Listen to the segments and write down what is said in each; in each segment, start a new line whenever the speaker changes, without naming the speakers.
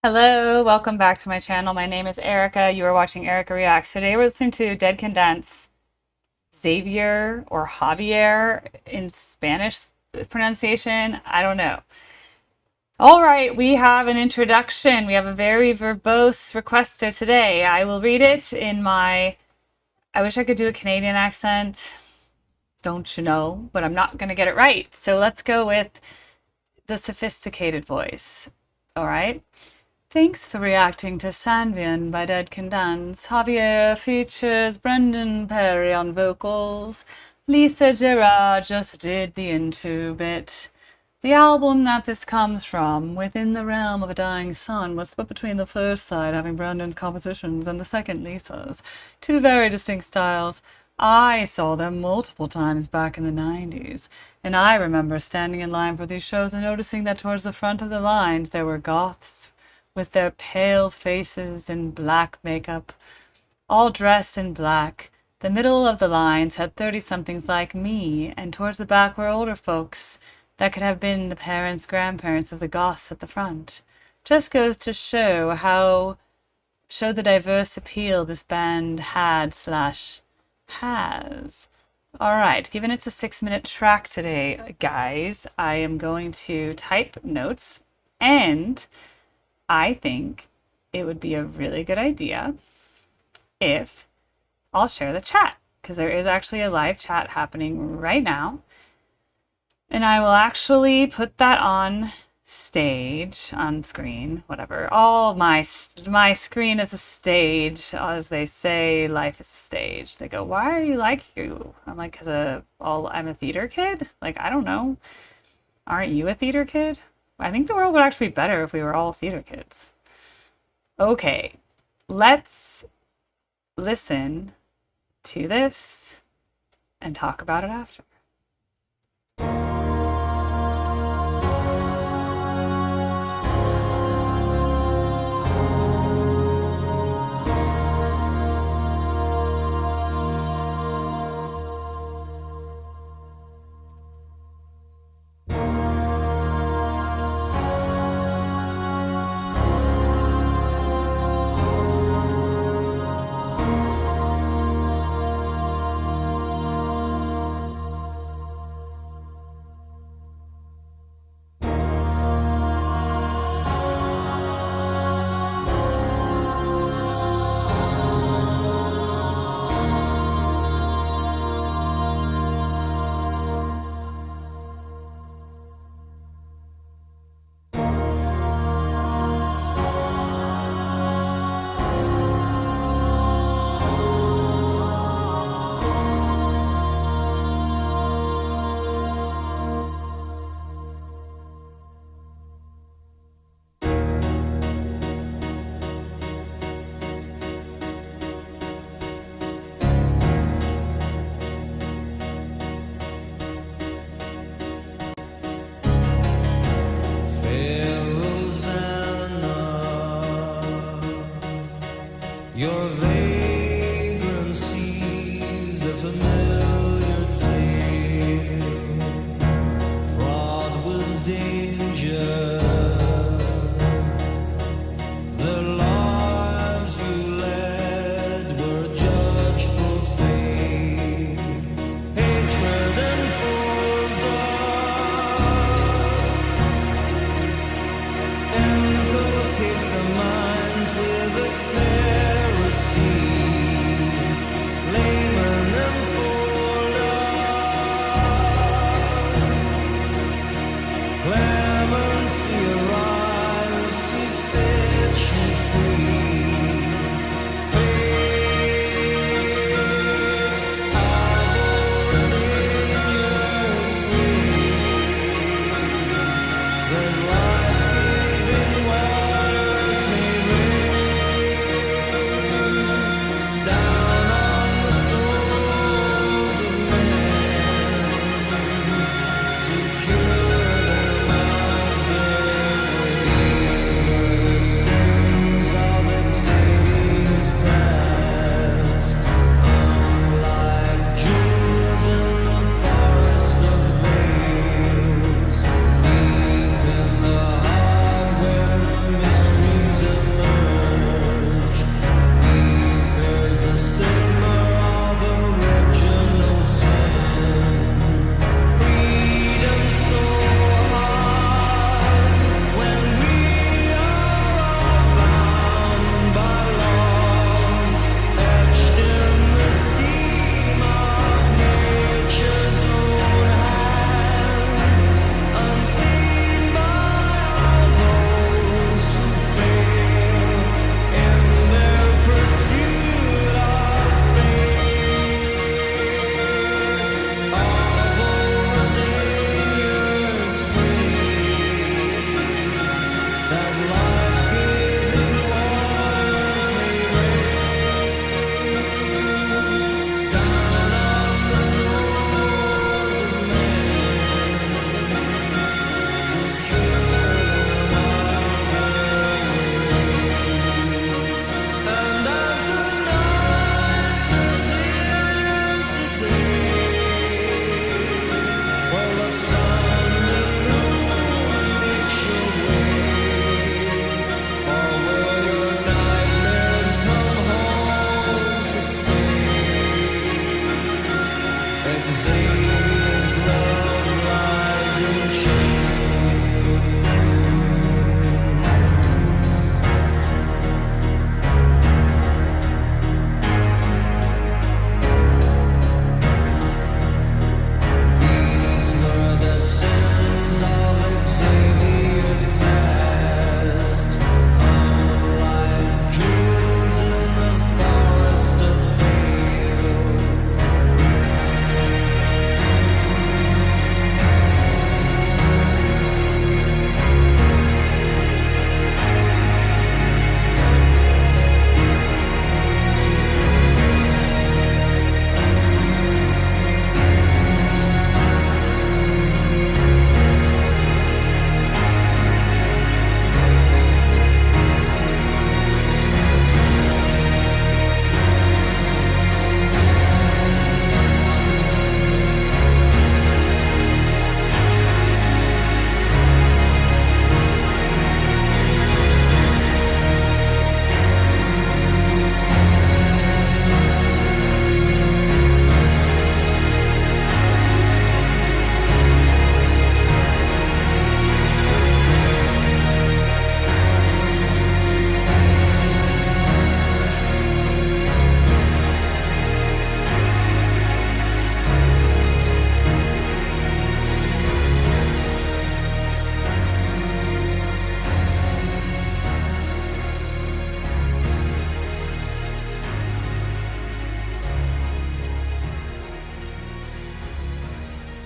Hello, welcome back to my channel. My name is Erica. You are watching Erica Reacts. Today we're listening to Dead Can Dance, Xavier or Javier in Spanish pronunciation. I don't know. All right, we have an introduction. We have a very verbose requester today. I will read it in I wish I could do a Canadian accent, don't you know, but I'm not going to get it right. So let's go with the sophisticated voice. All right. Thanks for reacting to Sanvian by Dead Can Dance. Javier features Brendan Perry on vocals. Lisa Gerard just did the intro bit. The album that this comes from, Within the Realm of a Dying Sun, was split between the first side, having Brendan's compositions, and the second, Lisa's. Two very distinct styles. I saw them multiple times back in the 90s, and I remember standing in line for these shows and noticing that towards the front of the lines there were goths with their pale faces and black makeup, all dressed in black. The middle of the lines had 30-somethings like me, and towards the back were older folks that could have been the parents, grandparents of the goths at the front. Just goes to show the diverse appeal this band had/has. All right, given it's a 6-minute track today, guys, I am going to type notes, and I think it would be a really good idea if I'll share the chat, because there is actually a live chat happening right now. And I will actually put that on stage, on screen, whatever. All my screen is a stage. As they say, life is a stage. They go, why are you like you? I'm like, because I'm a theater kid? Like, I don't know. Aren't you a theater kid? I think the world would actually be better if we were all theater kids. Okay, let's listen to this and talk about it after.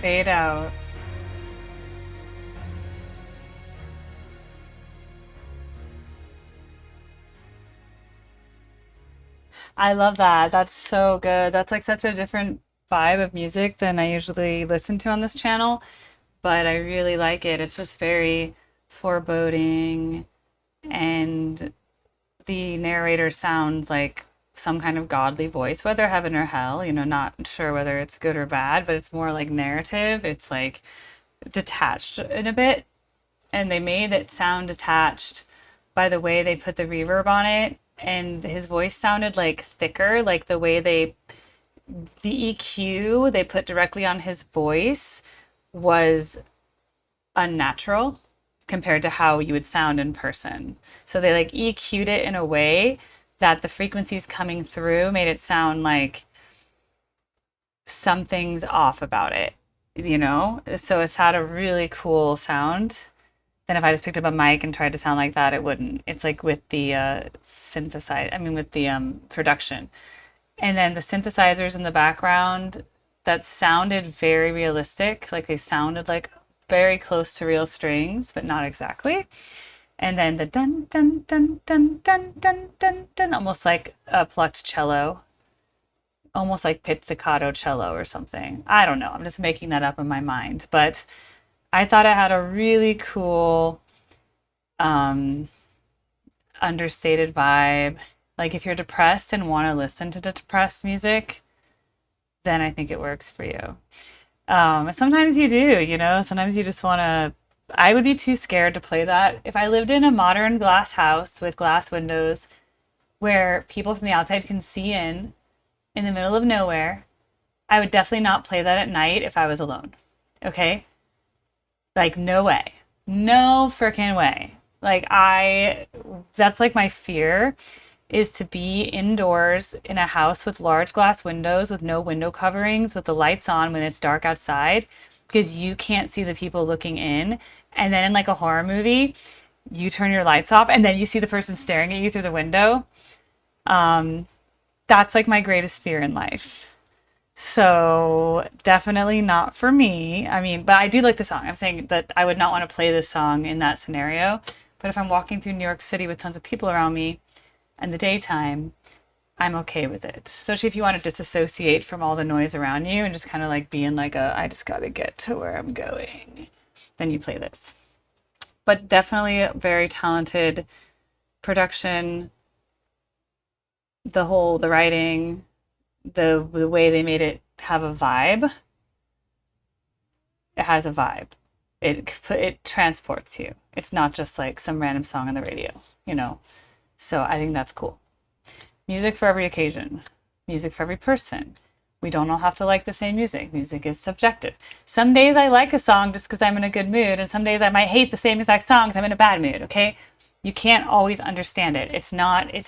Fade out. I love that. That's so good. That's like such a different vibe of music than I usually listen to on this channel, but I really like it. It's just very foreboding, and the narrator sounds like some kind of godly voice, whether heaven or hell, not sure whether it's good or bad, but it's more like narrative. It's like detached in a bit, and they made it sound detached by the way they put the reverb on it, and his voice sounded like thicker, like the EQ they put directly on his voice was unnatural compared to how you would sound in person. So they like EQ'd it in a way that the frequencies coming through made it sound like something's off about it, So it's had a really cool sound. Then if I just picked up a mic and tried to sound like that, it wouldn't. It's like with the with the production. And then the synthesizers in the background that sounded very realistic, like they sounded like very close to real strings, but not exactly. And then the dun dun dun dun dun dun dun dun, almost like a plucked cello, almost like pizzicato cello or something. I don't know. I'm just making that up in my mind, but I thought it had a really cool, um, understated vibe. Like if you're depressed and want to listen to depressed music, then I think it works for you. Sometimes you do, sometimes you just want to. I would be too scared to play that. If I lived in a modern glass house with glass windows where people from the outside can see in the middle of nowhere, I would definitely not play that at night if I was alone. Okay? Like, no way. No freaking way. That's like my fear is to be indoors in a house with large glass windows with no window coverings with the lights on when it's dark outside because you can't see the people looking in. And then in like a horror movie, you turn your lights off and then you see the person staring at you through the window. That's like my greatest fear in life. So definitely not for me. I mean, but I do like the song. I'm saying that I would not want to play this song in that scenario. But if I'm walking through New York City with tons of people around me in the daytime, I'm okay with it. Especially if you want to disassociate from all the noise around you and just kind of like be in like I just got to get to where I'm going. Then you play this. But definitely a very talented production, the writing, the way they made it have a vibe. It has a vibe. It transports you. It's not just like some random song on the radio. So I think that's cool. Music for every occasion, music for every person. We don't all have to like the same music. Music is subjective. Some days I like a song just because I'm in a good mood, and some days I might hate the same exact song because I'm in a bad mood, okay? You can't always understand it. It's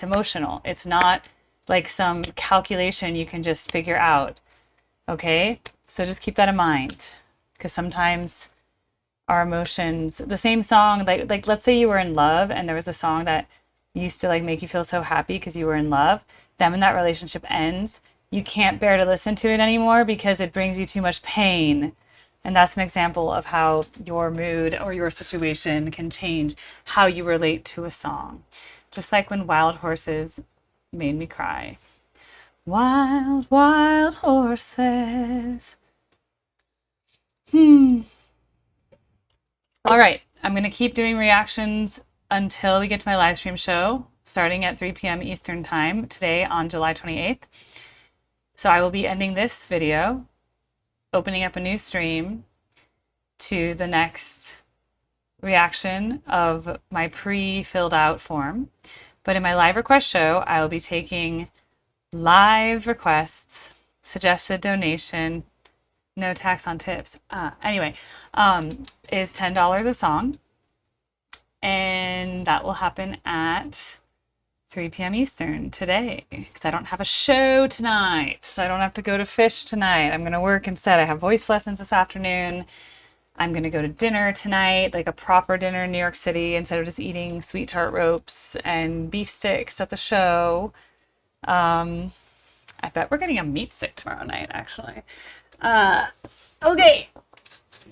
emotional. It's not like some calculation you can just figure out, okay? So just keep that in mind because sometimes our emotions, the same song, like let's say you were in love and there was a song that used to like make you feel so happy because you were in love. Then when that relationship ends, you can't bear to listen to it anymore because it brings you too much pain. And that's an example of how your mood or your situation can change how you relate to a song. Just like when Wild Horses made me cry. Wild, wild horses. All right, I'm going to keep doing reactions until we get to my live stream show starting at 3 p.m. Eastern Time today on July 28th. So I will be ending this video, opening up a new stream to the next reaction of my pre-filled out form. But in my live request show, I will be taking live requests, suggested donation, no tax on tips. Is $10 a song. And that will happen at 3 p.m. Eastern today because I don't have a show tonight. So I don't have to go to Fish tonight. I'm going to work instead. I have voice lessons this afternoon. I'm going to go to dinner tonight, like a proper dinner in New York City instead of just eating sweet tart ropes and beef sticks at the show. I bet we're getting a meat stick tomorrow night, actually. Okay.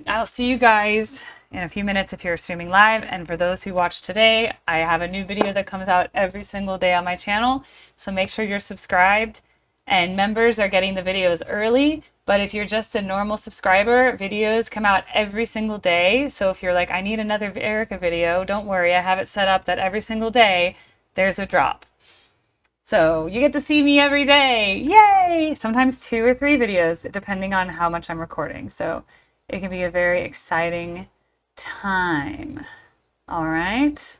I'll see you guys in a few minutes if you're streaming live. And for those who watch today, I have a new video that comes out every single day on my channel. So make sure you're subscribed. And members are getting the videos early. But if you're just a normal subscriber, videos come out every single day. So if you're like, I need another Erica video, don't worry. I have it set up that every single day there's a drop. So you get to see me every day. Yay! Sometimes 2 or 3 videos, depending on how much I'm recording. So it can be a very exciting time. All right.